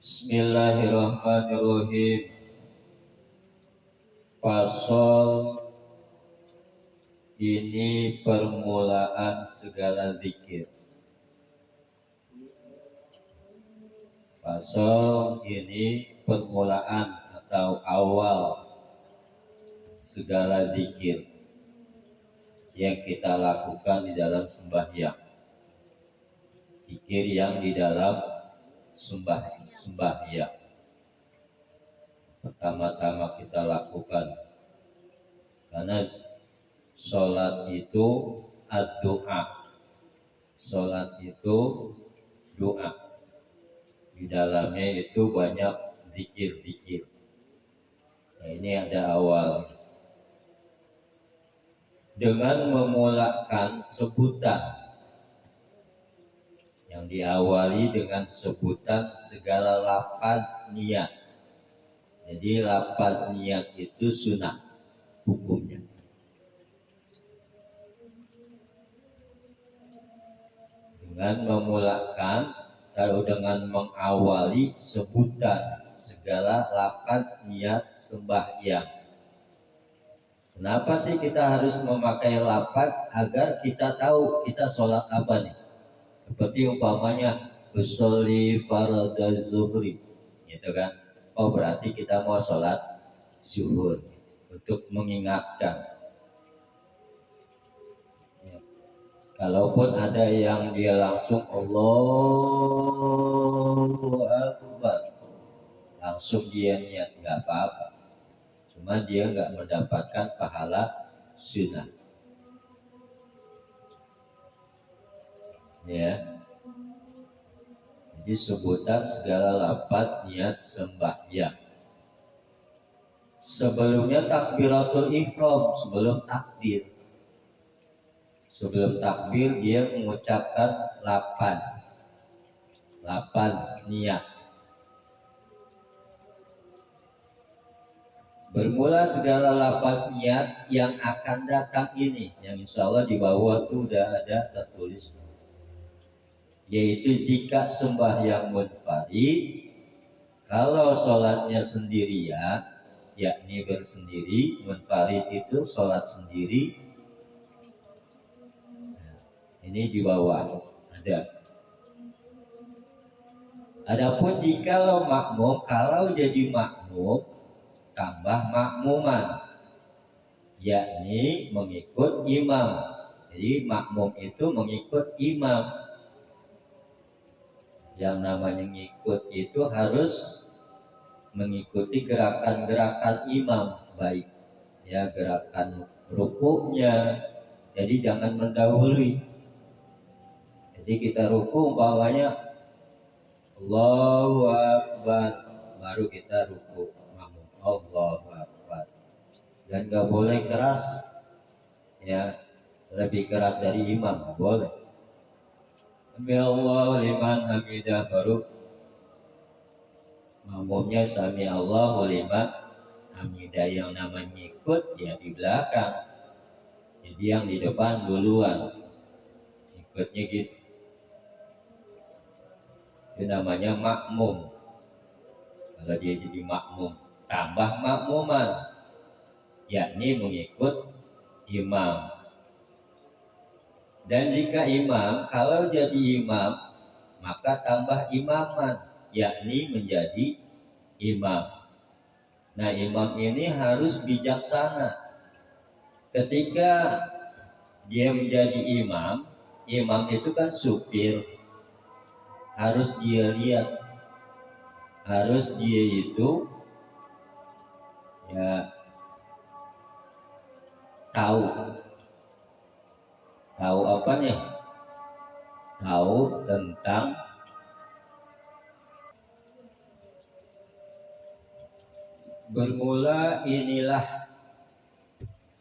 Bismillahirrahmanirrahim. Fasol ini permulaan segala zikir. Fasol ini permulaan atau awal segala zikir yang kita lakukan di dalam sembahyang. Zikir yang di dalam sembahyang. Pertama-tama kita lakukan, karena sholat itu ad-doa. Sholat itu doa. Di dalamnya itu banyak zikir-zikir. Nah, ini ada awal. Dengan memulakan sebutan yang diawali dengan sebutan segala lafaz niat. Jadi lafaz niat itu sunnah hukumnya. Dengan memulakan, kalau dengan mengawali sebutan segala lafaz niat sembahyang. Kenapa sih kita harus memakai lafaz? Agar kita tahu kita sholat apa nih. Seperti umpamanya usolli fardhu zuhri, gitu kan? Oh, berarti kita mau sholat zuhur, untuk mengingatkan. Kalaupun ada yang dia langsung Allahu Akbar, langsung dia niat, nggak apa-apa. Cuma dia nggak mendapatkan pahala sunnah. Ya. Jadi sebutan segala lafaz niat sembahyang. Sebelumnya takbiratul ihram, sebelum takbir. Sebelum takbir dia mengucapkan lafaz niat. Bermula segala lafaz niat yang akan datang ini, yang insya Allah di bawah itu udah ada tertulis, yaitu jika sembahyang munfarid, kalau sholatnya sendirian, yakni bersendiri. Munfarid itu sholat sendiri. Ini di bawah ada. Adapun jikalau makmum, kalau jadi makmum tambah makmuman, yakni mengikut imam. Jadi makmum itu mengikut imam. Yang namanya ngikut itu harus mengikuti gerakan-gerakan imam, baik ya gerakan rukuknya. Jadi jangan mendahului. Jadi kita ruku umpamanya Allahu Akbar, baru kita ruku makmum Allahu Akbar. Dan nggak boleh keras, ya lebih keras dari imam nggak boleh. Sami Allahu liman hamidah, baru makmumnya sami Allahu liman hamidah. Yang namanya ikut ya di belakang, jadi yang di depan duluan ikutnya gitu. Itu namanya makmum. Kalau dia jadi makmum tambah makmuman, yakni mengikut imam. Dan jika imam, kalau jadi imam maka tambah imaman, yakni menjadi imam. Nah, imam ini harus bijaksana. Ketika dia menjadi imam, imam itu kan supir, harus dia lihat, harus dia itu ya tahu apa nih? Tahu tentang bermula inilah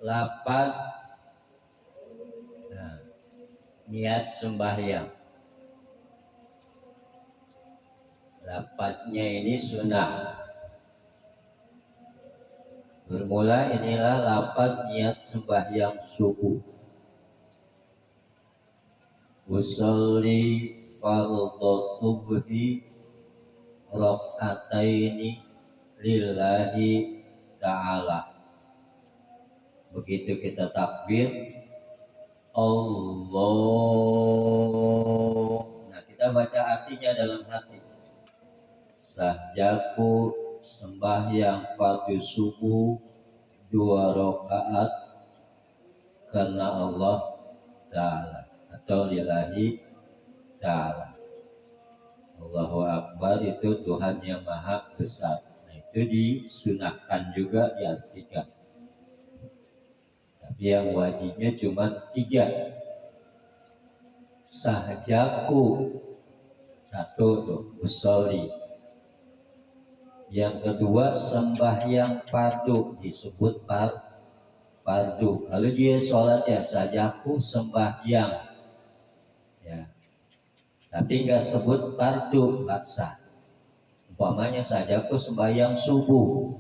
lafaz niat sembahyang. Lafaznya ini sunnah. Bermula inilah lafaz niat sembahyang subuh. Usolli fardhu subhi rakaataini lillahi ta'ala. Begitu kita takbir Allah, nah kita baca artinya dalam hati. Sahjaku sembahyang fardu subuh 2 rakaat karena Allah Ta'ala atau lillahi Ta'ala. Allahu Akbar itu Tuhan yang maha besar. Nah, itu disunahkan juga diartikan. Tapi yang wajibnya cuma 3. Sahjaku, 1 tuh usolli. Yang kedua sembahyang fardu disebut fardu. Kalau dia sholat ya sajaku sembahyang, ya. Tapi nggak sebut fardu paksa. Umpamanya sajaku sembahyang subuh,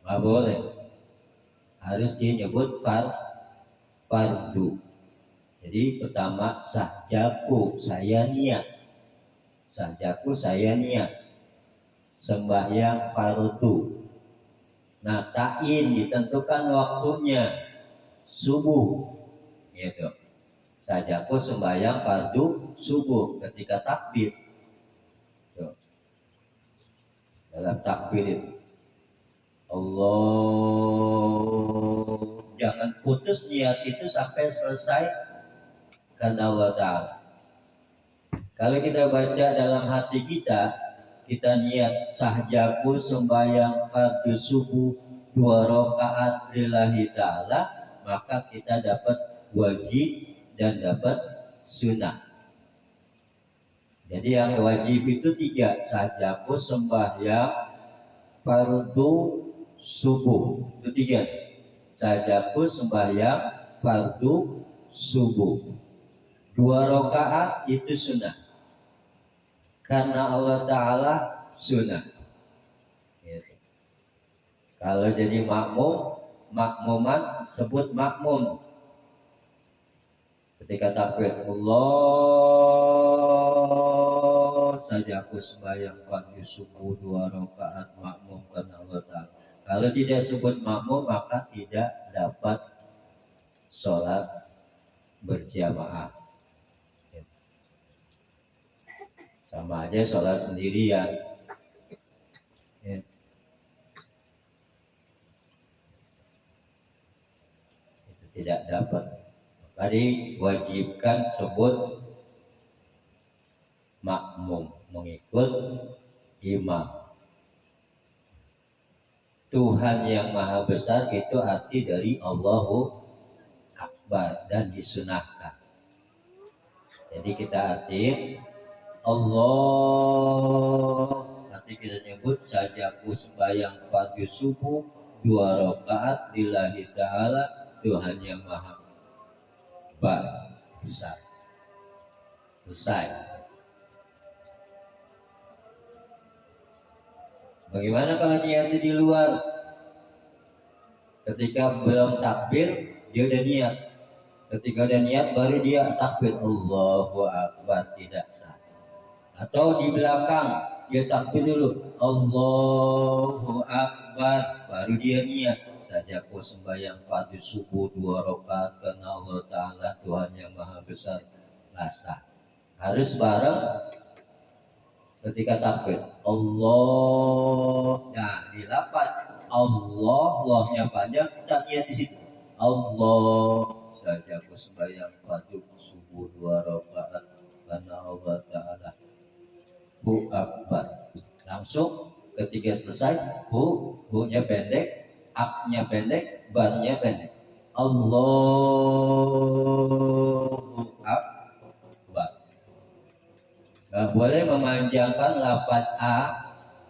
nggak boleh. Harus dia nyebut fardu. Jadi pertama sajaku saya niat, sajaku saya niat sembahyang fardu. Nah, ta'in ditentukan waktunya subuh, gitu. Sajaku sembahyang fardu subuh ketika takbir. Tuh. Dalam takbir itu Allah, jangan putus niat itu sampai selesai karena Allah Ta'ala. Kalau kita baca dalam hati kita niat sahjaku sembahyang fardu subuh 2 rakaat lillahi ta'ala, maka kita dapat wajib dan dapat sunnah. Jadi yang wajib itu 3, sahjaku sembahyang fardu subuh, itu 3. Sahjaku sembahyang fardu subuh 2 rakaat itu sunnah karena Allah Ta'ala sunnah. Gitu. Kalau jadi makmuman sebut makmum. Ketika takbir Allah sajaku sembahyang fardu subuh 2 rakaat makmum karena Allah Ta'ala. Kalau tidak sebut makmum maka tidak dapat sholat berjamaah. Sama aja sholat sendirian. Ya. Itu tidak dapat. Tadi wajibkan sebut makmum, mengikut imam. Tuhan yang maha besar itu arti dari Allahu Akbar dan disunahkan. Jadi kita arti Allah, nanti kita nyebut sajaku sembahyang fardu subuh 2 rakaat lillahi ta'ala, Tuhan yang maha besar. Selesai. Bagaimana kalau niatnya di luar? Ketika belum takbir dia udah niat. Ketika udah niat baru dia takbir Allahu Akbar, tidak sah. Atau di belakang dia takbir dulu Allahu Akbar baru dia niat sajaku sembahyang fardu subuh 2 rakaat karena Allah Ta'ala Tuhan yang maha besar. Sah. Harus bareng ketika takbir Allah. Nah di lafaz Allah, Allahnya panjang, kita niat di situ Allah sajaku sembahyang fardu subuh 2 rakaat karena Allah Ta'ala Hu Akbar. Langsung ketika selesai hu-nya pendek, ak-nya pendek, bar-nya pendek. Allahu Akbar. Gak boleh memanjangkan lafaz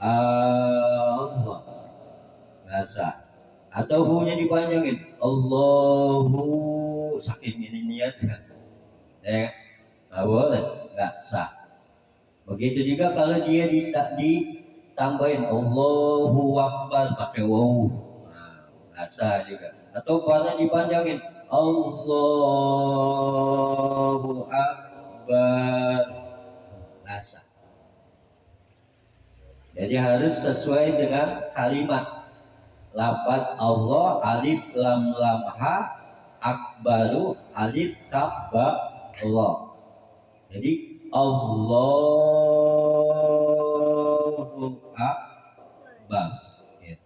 Allah. Rasa. Atau hu-nya dipanjangin. Allahu saking ini niatnya. Gak boleh, gak sah. Begitu juga kalau dia ditambahin Allahu Akbar pakai waw, nah, sah juga. Atau pada dipanjangin Allahu Akbar, sah. Jadi harus sesuai dengan kalimat lafaz Allah alif lam lam ha akbaru alif kaf ba Allah. Jadi Allahu akbar. Gitu.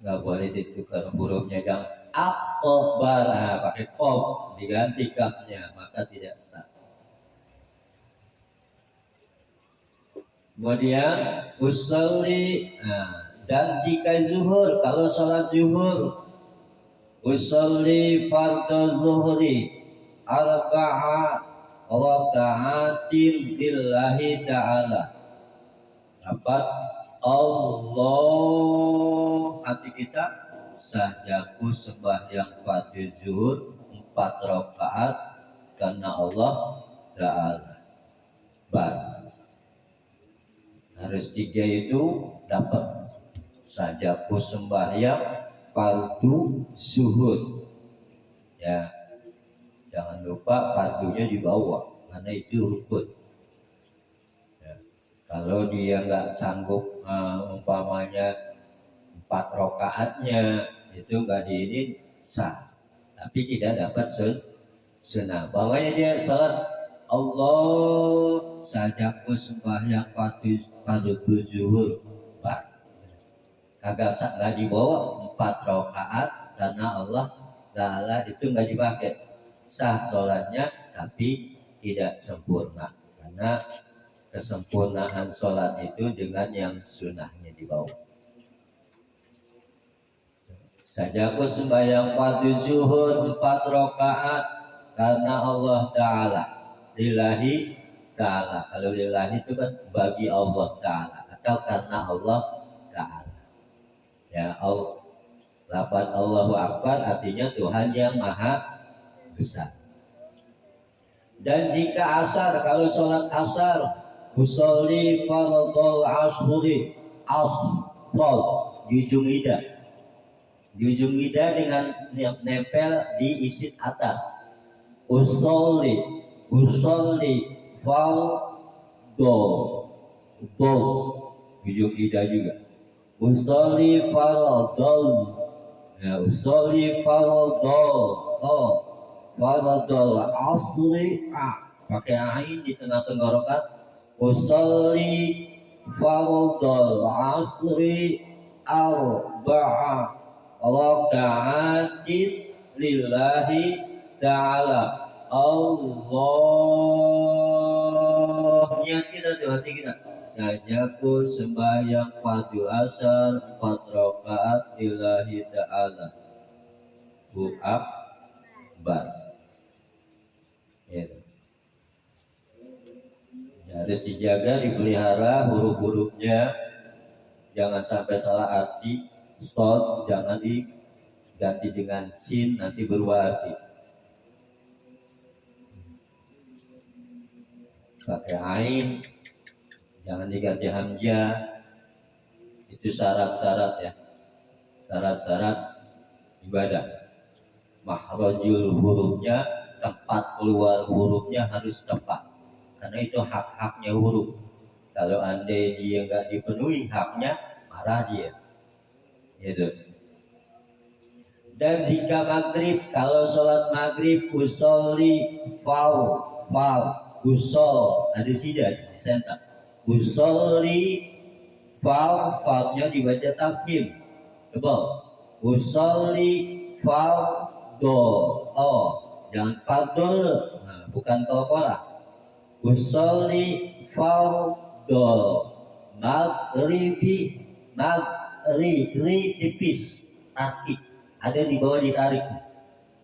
Nggak boleh ditukar hurufnya, jangan akbar, pakai qaf diganti kafnya, maka tidak sah. Kemudian usolli, dan jika zuhur, kalau sholat zuhur, usolli fardhu zuhri arba'a raka'atin lillahi ta'ala. Dapat Allah, hati kita sajaku sembahyang fardhu zuhur 4 rakaat karena Allah Ta'ala. Harus 3 itu dapat sajaku sembahyang fardu zuhur. Ya, jangan lupa fardunya di bawah karena itu rukun. Ya. Kalau dia nggak sanggup umpamanya 4 rakaatnya itu nggak diinin sah, tapi tidak dapat sunnah. Bawahnya dia salat Allah sajaku sembahyang fardu zuhur kagak nggak dibawa 4 rakaat karena Allah Ta'ala, itu nggak dipakai, sah sholatnya tapi tidak sempurna, karena kesempurnaan sholat itu dengan yang sunnahnya dibawa. Sajaku sembahyang fardu zuhur 4 rakaat karena Allah Ta'ala, lillahi Ta'ala. Kalau lillahi itu kan bagi Allah Ta'ala atau karena Allah Ta'ala. Ya, lafaz Allahu Akbar artinya Tuhan yang Maha Besar. Dan jika asar, kalau sholat asar, usolli fardhu asri asfal jujung ida. Jujung ida dengan nempel di isit atas. Usolli fardhu jujung ida juga. Usolli fardhu, ya, usolli fardhu asri, pakai ain di tengah tenggorokan. Usolli fardhu asri arba'a raka'atin lillahi ta'ala. Allahnya kita tuh hati kita. Sajaku sembahyang fardu asar 4 rakaat lillahi ta'ala. Hu akbar. Gitu. Harus dijaga, dipelihara huruf-hurufnya, jangan sampai salah arti. Stop, jangan diganti dengan sin, nanti berubah arti. Pakai ain, jangan diganti hamzah. Itu syarat-syarat ya, syarat-syarat ibadah. Makhrajul hurufnya, tempat keluar hurufnya harus tepat, karena itu hak-haknya huruf. Kalau andai dia nggak dipenuhi haknya, marah dia. Gitu. Dan jika maghrib, kalau sholat maghrib, usolli usol, ada sida di senta. Usolli fa'nya dibaca tafkhim tebal. Usolli jangan fardhu, bukan tokolah. Usolli maghribi tipis tarik, ada di bawah ditarik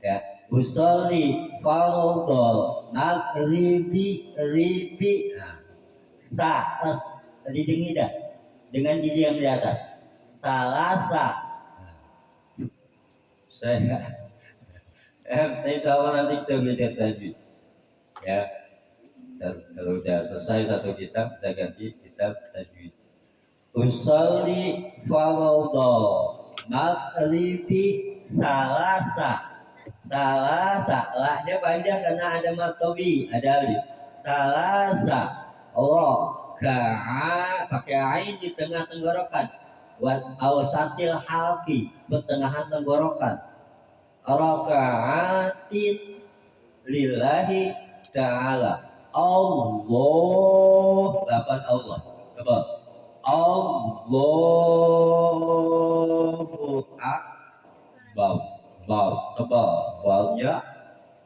ya. Usolli maghribi di tinggi dah dengan gigi yang di atas. Salasa. Saya insya Allah nanti kita belajar tajwid ya. Kalau sudah selesai satu kitab, kita ganti kitab tajwid. Usolli maghribi salasa. Lahnya panjang karena ada maktobi, ada alif. Salasa. Allah Roka'a pakai ain di tengah tenggorokan. Wat ausatil halki pertengahan tenggorokan. Roka'atin lillahi ta'ala. Allah, lapan Allah. Coba. Allahu akbar. Bau, tebal, baunya,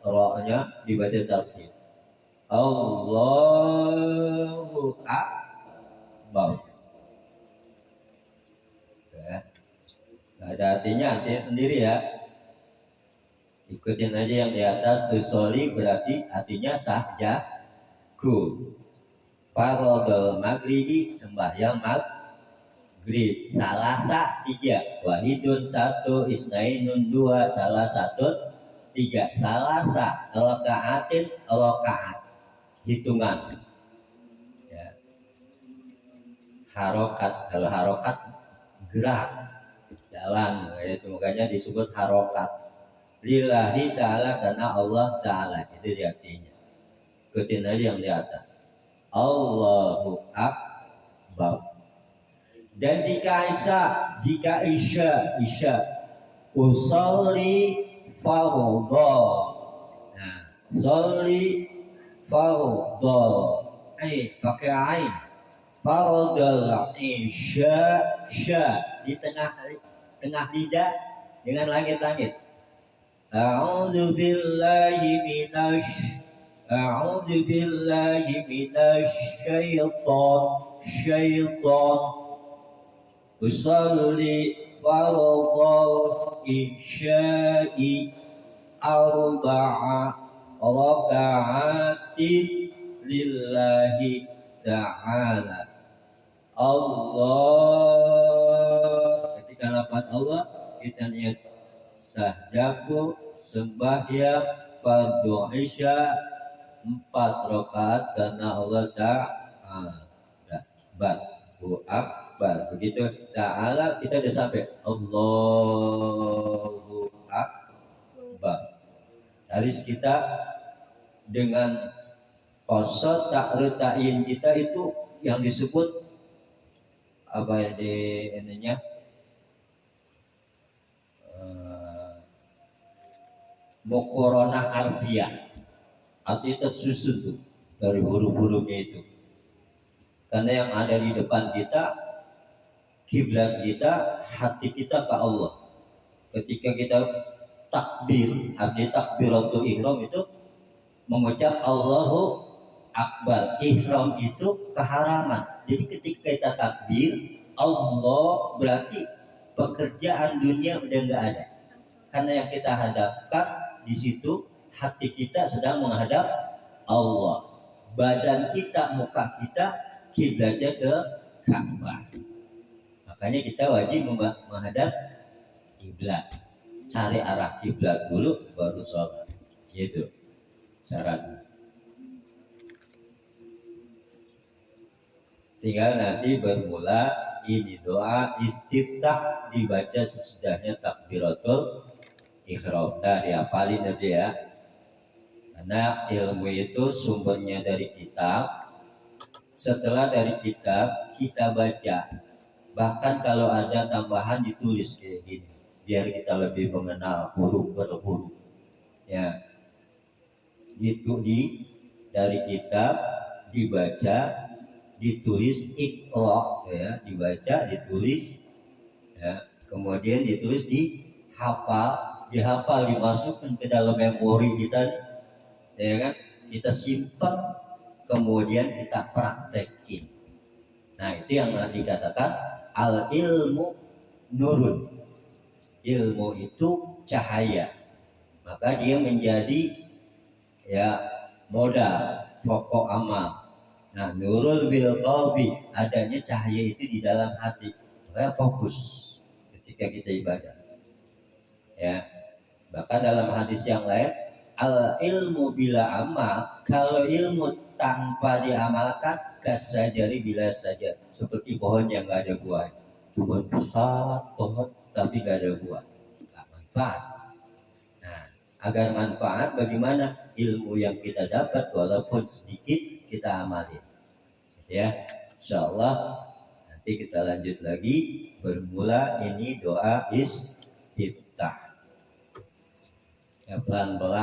rohnya dibaca tartib. Allahu akbar. Ya. Nah, ada artinya sendiri ya. Ikutin aja yang di atas. Usoli berarti artinya sahjaku. Farodol maghribi sembahyang maghrib. Salasa 3. Wahidun 1. Isnainun 2. Salah 1 3. Salasa rokaatin rokaat. Hitungan ya. Harokat, kalau harokat gerak jalan, itu makanya disebut harokat. Lillahi ta'ala, karena Allah ta'ala, itu artinya. Ikutin aja yang di atas. Allahu akbar. Dan jika isya usolli fardhu. Nah, solli fardhu. Pakai ain. Fardhu isya di tengah lidah dengan langit-langit. A'udzu billahi syaitan. Usolli fardhu isya'i arba'a raka'atin lillahi ta'ala. Allah, ketika lafaz Allah kita niat sahjaku sembahyang fardhu isya 4 rakaat karena Allah ta'ala. Allahu akbar. Begitu ta'ala kita udah sampai Allahu akbar. Harus kita dengan qasad ta'rutain kita itu yang disebut apa ya di ininya muqaranah arfiyah atau itu susun tuh dari huruf-hurufnya itu, karena yang ada di depan kita kiblat kita, hati kita ke Allah. Ketika kita takbir, arti takbiratul ihram itu mengucap Allahu akbar. Ihram itu keharaman. Jadi ketika kita takbir Allah, berarti pekerjaan dunia udah nggak ada, karena yang kita hadapkan di situ hati kita sedang menghadap Allah. Badan kita, muka kita kiblatnya ke Ka'bah. Makanya kita wajib menghadap kiblat. Cari arah kiblat dulu baru sholat. Gitu syaratnya. Tinggal nanti bermula ini doa istiftah dibaca sesudahnya takbiratul ihram. Nah, dihafalin nanti ya. Karena ilmu itu sumbernya dari kitab. Setelah dari kitab kita baca. Bahkan kalau ada tambahan ditulis kayak gini, biar kita lebih mengenal huruf per huruf. Ya, itu dari kitab dibaca, ditulis iqra ya, dibaca, ditulis ya, kemudian ditulis dihafal, dimasukkan ke dalam memori kita ya kan, kita simpan, kemudian kita praktekin. Nah, itu yang dikatakan al ilmu nurun. Ilmu itu cahaya, maka dia menjadi ya modal pokok amal. Nah, nurul bil qalbi, adanya cahaya itu di dalam hati. Maka fokus ketika kita ibadah. Ya. Bahkan dalam hadis yang lain, al ilmu bila amal, kalau ilmu tanpa diamalkan kasajari bila saja, seperti pohon yang nggak ada buah. Pohon besar, pohon tapi nggak ada buah, nggak manfaat. Nah, agar manfaat bagaimana ilmu yang kita dapat walaupun sedikit kita amalin. Ya, Insyaallah nanti kita lanjut lagi. Bermula ini doa istiftah. Ya pelan-pelan